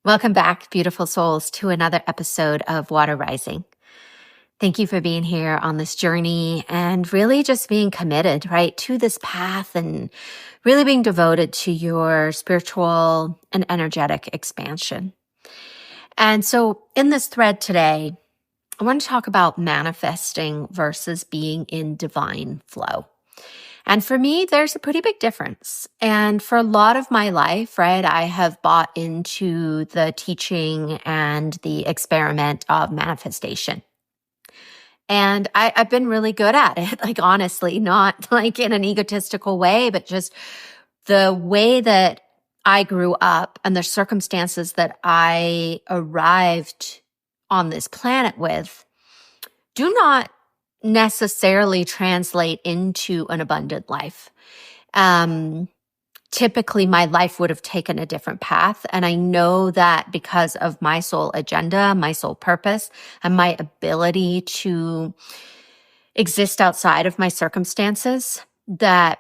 Welcome back, beautiful souls, to another episode of Water Rising. Thank you for being here on this journey and really just being committed, right, to this path and really being devoted to your spiritual and energetic expansion. And so in this thread today, I want to talk about manifesting versus being in divine flow. And for me, there's a pretty big difference. And for a lot of my life, right, I have bought into the teaching and the experiment of manifestation. And I've been really good at it, like honestly, not like in an egotistical way, but just the way that I grew up and the circumstances that I arrived on this planet with do not necessarily translate into an abundant life. Typically my life would have taken a different path. And I know that because of my soul agenda, my soul purpose, and my ability to exist outside of my circumstances, that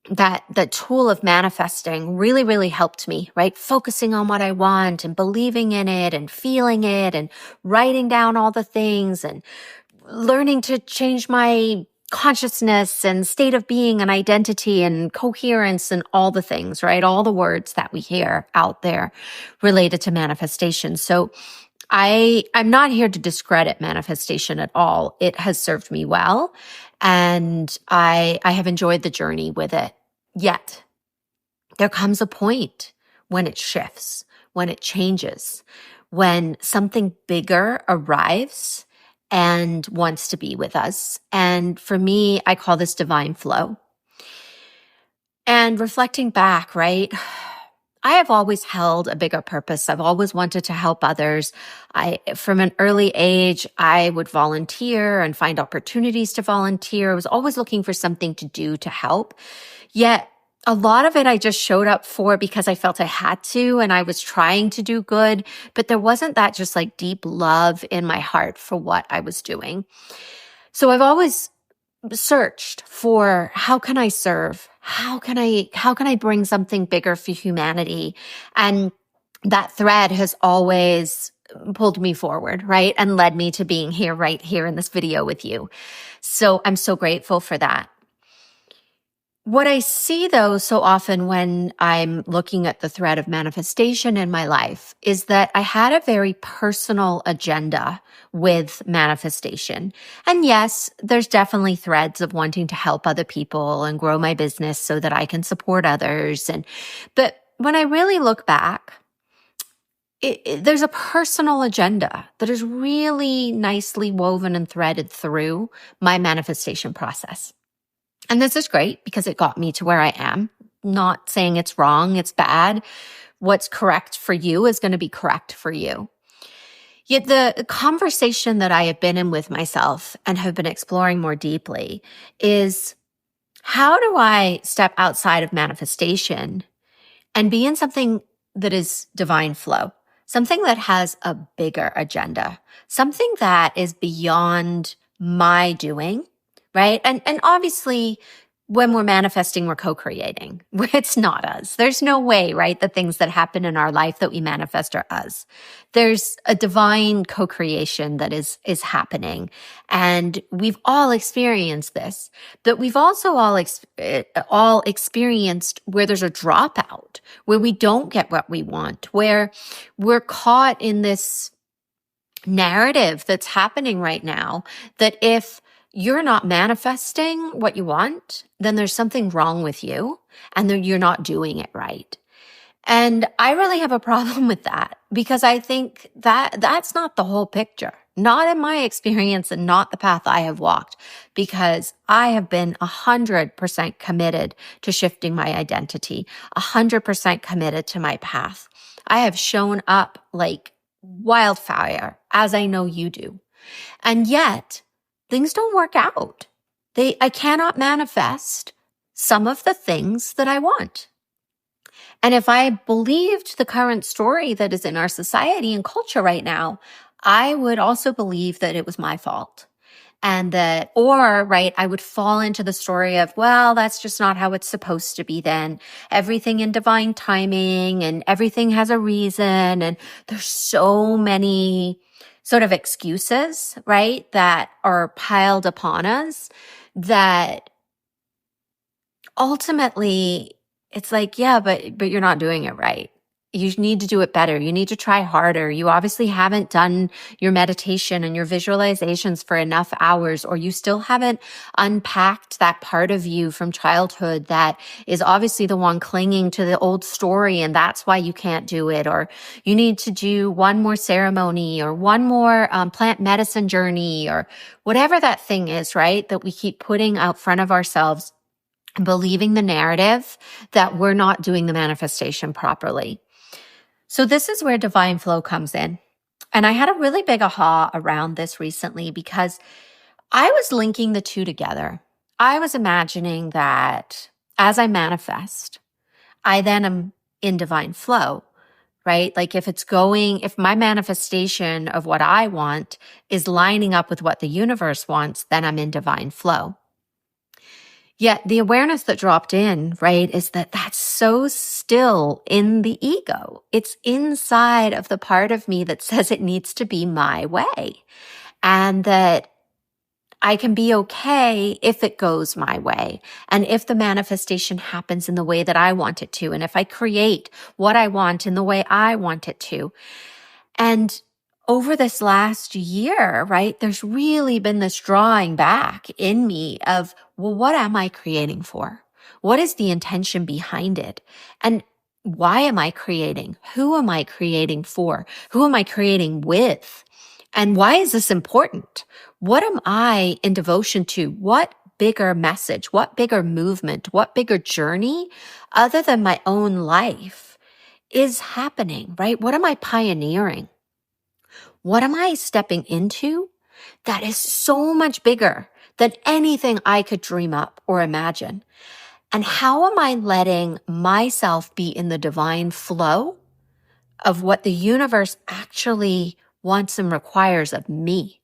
the tool of manifesting really, really helped me, right? Focusing on what I want and believing in it and feeling it and writing down all the things and learning to change my consciousness and state of being and identity and coherence and all the things, right? All the words that we hear out there related to manifestation. So I'm not here to discredit manifestation at all. It has served me well, and I have enjoyed the journey with it. Yet there comes a point when it shifts, when it changes, when something bigger arrives and wants to be with us. And for me, I call this divine flow. And reflecting back, right? I have always held a bigger purpose. I've always wanted to help others. From an early age, I would volunteer and find opportunities to volunteer. I was always looking for something to do to help. Yet a lot of it I just showed up for because I felt I had to, and I was trying to do good, but there wasn't that just like deep love in my heart for what I was doing. So I've always searched for how can I serve? How can I bring something bigger for humanity? And that thread has always pulled me forward, right? And led me to being here right here in this video with you. So I'm so grateful for that. What I see though so often when I'm looking at the thread of manifestation in my life is that I had a very personal agenda with manifestation. And yes, there's definitely threads of wanting to help other people and grow my business so that I can support others. But when I really look back, there's a personal agenda that is really nicely woven and threaded through my manifestation process. And this is great because it got me to where I am. Not saying it's wrong, it's bad. What's correct for you is going to be correct for you. Yet the conversation that I have been in with myself and have been exploring more deeply is, how do I step outside of manifestation and be in something that is divine flow? Something that has a bigger agenda, something that is beyond my doing, right? And obviously, when we're manifesting, we're co-creating. It's not us. There's no way, right? The things that happen in our life that we manifest are us. There's a divine co-creation that is happening. And we've all experienced this, but we've also all experienced where there's a dropout, where we don't get what we want, where we're caught in this narrative that's happening right now that if you're not manifesting what you want, then there's something wrong with you and then you're not doing it right. And I really have a problem with that because I think that that's not the whole picture, not in my experience and not the path I have walked, because I have been 100% committed to shifting my identity, 100% committed to my path. I have shown up like wildfire, as I know you do. And yet, things don't work out. I cannot manifest some of the things that I want. And if I believed the current story that is in our society and culture right now, I would also believe that it was my fault. And that, or, right, I would fall into the story of, well, that's just not how it's supposed to be then. Everything in divine timing and everything has a reason. And there's so many sort of excuses, right, that are piled upon us that ultimately it's like, yeah, but you're not doing it right. You need to do it better. You need to try harder. You obviously haven't done your meditation and your visualizations for enough hours, or you still haven't unpacked that part of you from childhood that is obviously the one clinging to the old story. And that's why you can't do it. Or you need to do one more ceremony or one more plant medicine journey or whatever that thing is, right? That we keep putting out front of ourselves, believing the narrative that we're not doing the manifestation properly. So this is where divine flow comes in. And I had a really big aha around this recently because I was linking the two together. I was imagining that as I manifest, I then am in divine flow, right? Like if my manifestation of what I want is lining up with what the universe wants, then I'm in divine flow. Yet the awareness that dropped in, right, is that that's so still in the ego. It's inside of the part of me that says it needs to be my way, and that I can be okay if it goes my way, and if the manifestation happens in the way that I want it to, and if I create what I want in the way I want it to. And over this last year, right, there's really been this drawing back in me of, well, what am I creating for? What is the intention behind it? And why am I creating? Who am I creating for? Who am I creating with? And why is this important? What am I in devotion to? What bigger message? What bigger movement? What bigger journey other than my own life is happening, right? What am I pioneering? What am I stepping into that is so much bigger than anything I could dream up or imagine? And how am I letting myself be in the divine flow of what the universe actually wants and requires of me?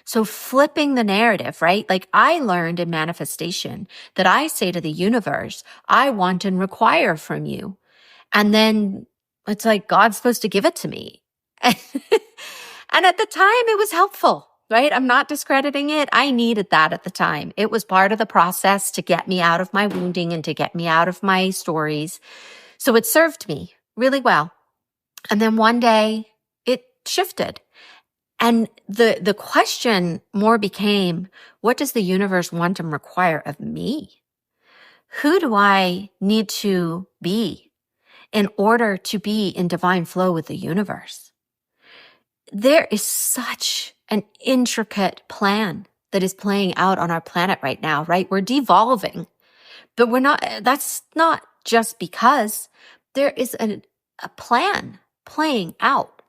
So flipping the narrative, right? Like I learned in manifestation that I say to the universe, I want and require from you. And then it's like God's supposed to give it to me. And at the time, it was helpful, right? I'm not discrediting it. I needed that at the time. It was part of the process to get me out of my wounding and to get me out of my stories. So it served me really well. And then one day it shifted. And the question more became, what does the universe want and require of me? Who do I need to be in order to be in divine flow with the universe? There is such an intricate plan that is playing out on our planet right now, right? We're devolving, but that's not just because there is a plan playing out.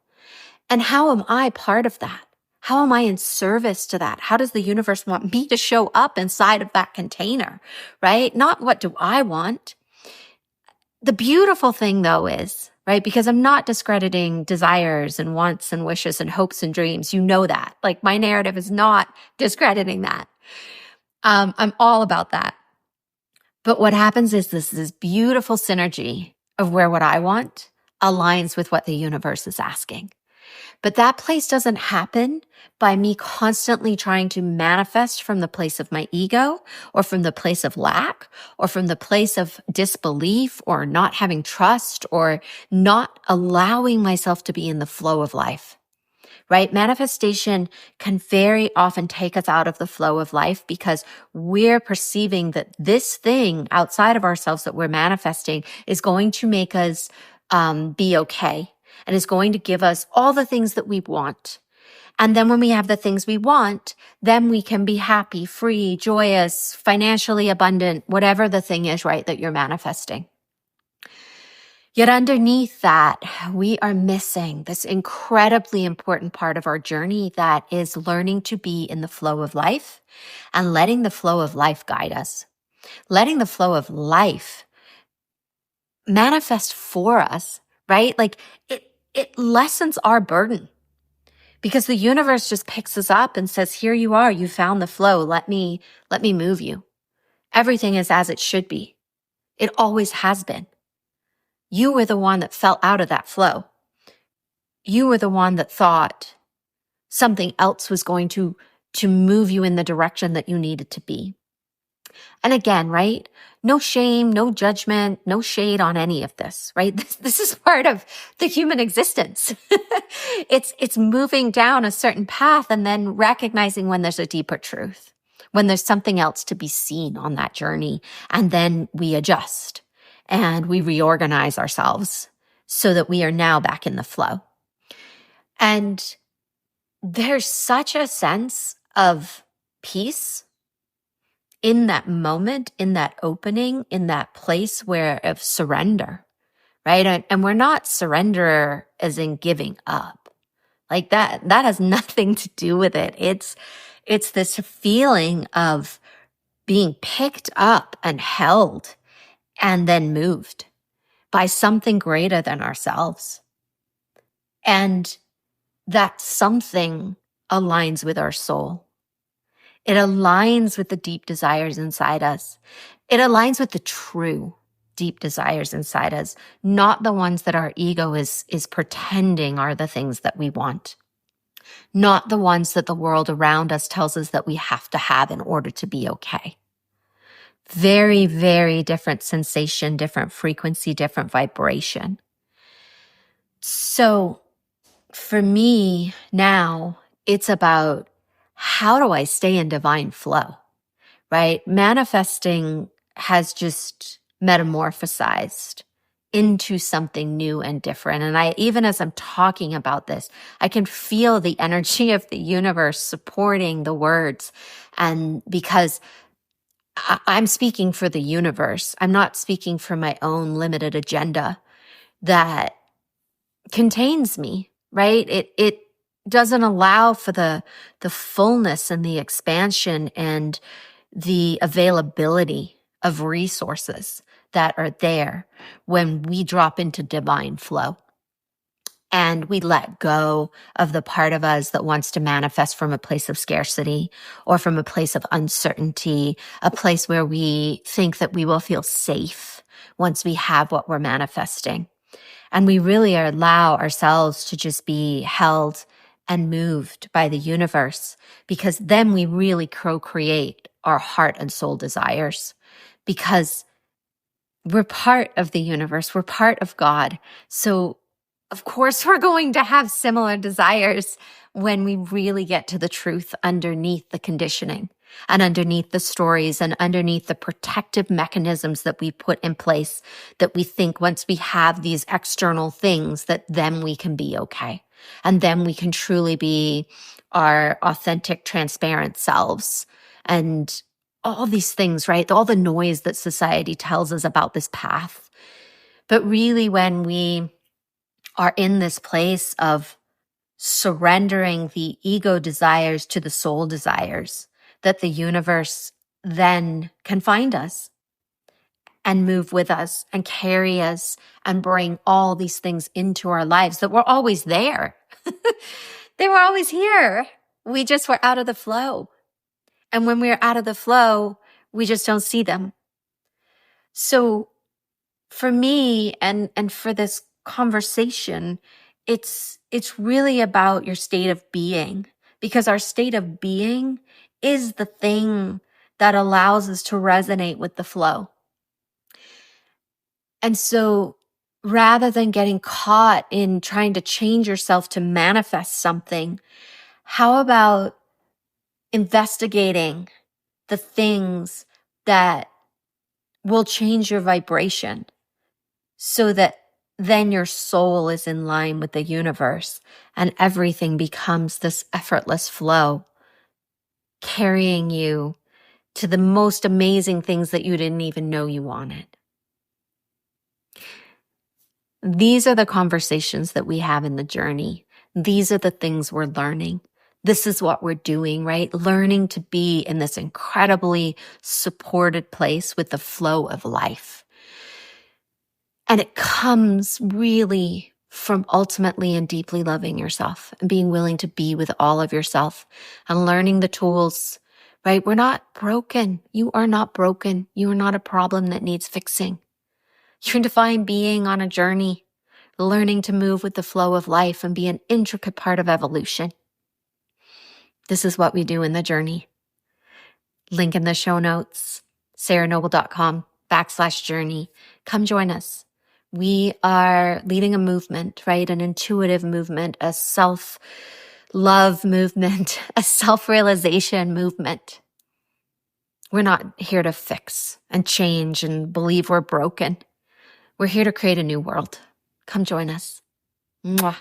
And how am I part of that? How am I in service to that? How does the universe want me to show up inside of that container, right? Not what do I want? The beautiful thing though is, right, because I'm not discrediting desires and wants and wishes and hopes and dreams. You know that. Like my narrative is not discrediting that. I'm all about that. But what happens is this beautiful synergy of where what I want aligns with what the universe is asking. But that place doesn't happen by me constantly trying to manifest from the place of my ego or from the place of lack or from the place of disbelief or not having trust or not allowing myself to be in the flow of life, right? Manifestation can very often take us out of the flow of life because we're perceiving that this thing outside of ourselves that we're manifesting is going to make us be okay. And is going to give us all the things that we want. And then when we have the things we want, then we can be happy, free, joyous, financially abundant, whatever the thing is, right, that you're manifesting. Yet underneath that, we are missing this incredibly important part of our journey that is learning to be in the flow of life and letting the flow of life guide us. Letting the flow of life manifest for us, right? Like it lessens our burden because the universe just picks us up and says, here you are, you found the flow. Let me move you. Everything is as it should be. It always has been. You were the one that fell out of that flow. You were the one that thought something else was going to move you in the direction that you needed to be. And again, right? No shame, no judgment, no shade on any of this, right? This is part of the human existence. It's moving down a certain path and then recognizing when there's a deeper truth, when there's something else to be seen on that journey. And then we adjust and we reorganize ourselves so that we are now back in the flow. And there's such a sense of peace in that moment, in that opening, in that place of surrender, right? And we're not surrender as in giving up. Like that has nothing to do with it. It's this feeling of being picked up and held and then moved by something greater than ourselves. And that something aligns with our soul. It aligns with the deep desires inside us. It aligns with the true deep desires inside us, not the ones that our ego is pretending are the things that we want, not the ones that the world around us tells us that we have to have in order to be okay. Very, very different sensation, different frequency, different vibration. So for me now, it's about, how do I stay in divine flow, right? Manifesting has just metamorphosized into something new and different. And even as I'm talking about this, I can feel the energy of the universe supporting the words. And because I'm speaking for the universe, I'm not speaking for my own limited agenda that contains me, right? It doesn't allow for the fullness and the expansion and the availability of resources that are there when we drop into divine flow and we let go of the part of us that wants to manifest from a place of scarcity or from a place of uncertainty, a place where we think that we will feel safe once we have what we're manifesting. And we really allow ourselves to just be held and moved by the universe, because then we really co-create our heart and soul desires, because we're part of the universe. We're part of God. So of course we're going to have similar desires when we really get to the truth underneath the conditioning and underneath the stories and underneath the protective mechanisms that we put in place, that we think once we have these external things, that then we can be okay. And then we can truly be our authentic, transparent selves. And all these things, right? All the noise that society tells us about this path. But really, when we are in this place of surrendering the ego desires to the soul desires, that the universe then can find us and move with us and carry us and bring all these things into our lives that were always there. They were always here. We just were out of the flow. And when we're out of the flow, we just don't see them. So for me and for this conversation, it's really about your state of being, because our state of being is the thing that allows us to resonate with the flow. And so rather than getting caught in trying to change yourself to manifest something, how about investigating the things that will change your vibration so that then your soul is in line with the universe and everything becomes this effortless flow, carrying you to the most amazing things that you didn't even know you wanted. These are the conversations that we have in the journey. These are the things we're learning. This is what we're doing, right? Learning to be in this incredibly supported place with the flow of life. And it comes really from ultimately and deeply loving yourself and being willing to be with all of yourself and learning the tools, right? We're not broken. You are not broken. You are not a problem that needs fixing. You're a divine being on a journey, learning to move with the flow of life and be an intricate part of evolution. This is what we do in the journey. Link in the show notes, sarahnoble.com/journey. Come join us. We are leading a movement, right? An intuitive movement, a self-love movement, a self-realization movement. We're not here to fix and change and believe we're broken. We're here to create a new world. Come join us. Mwah.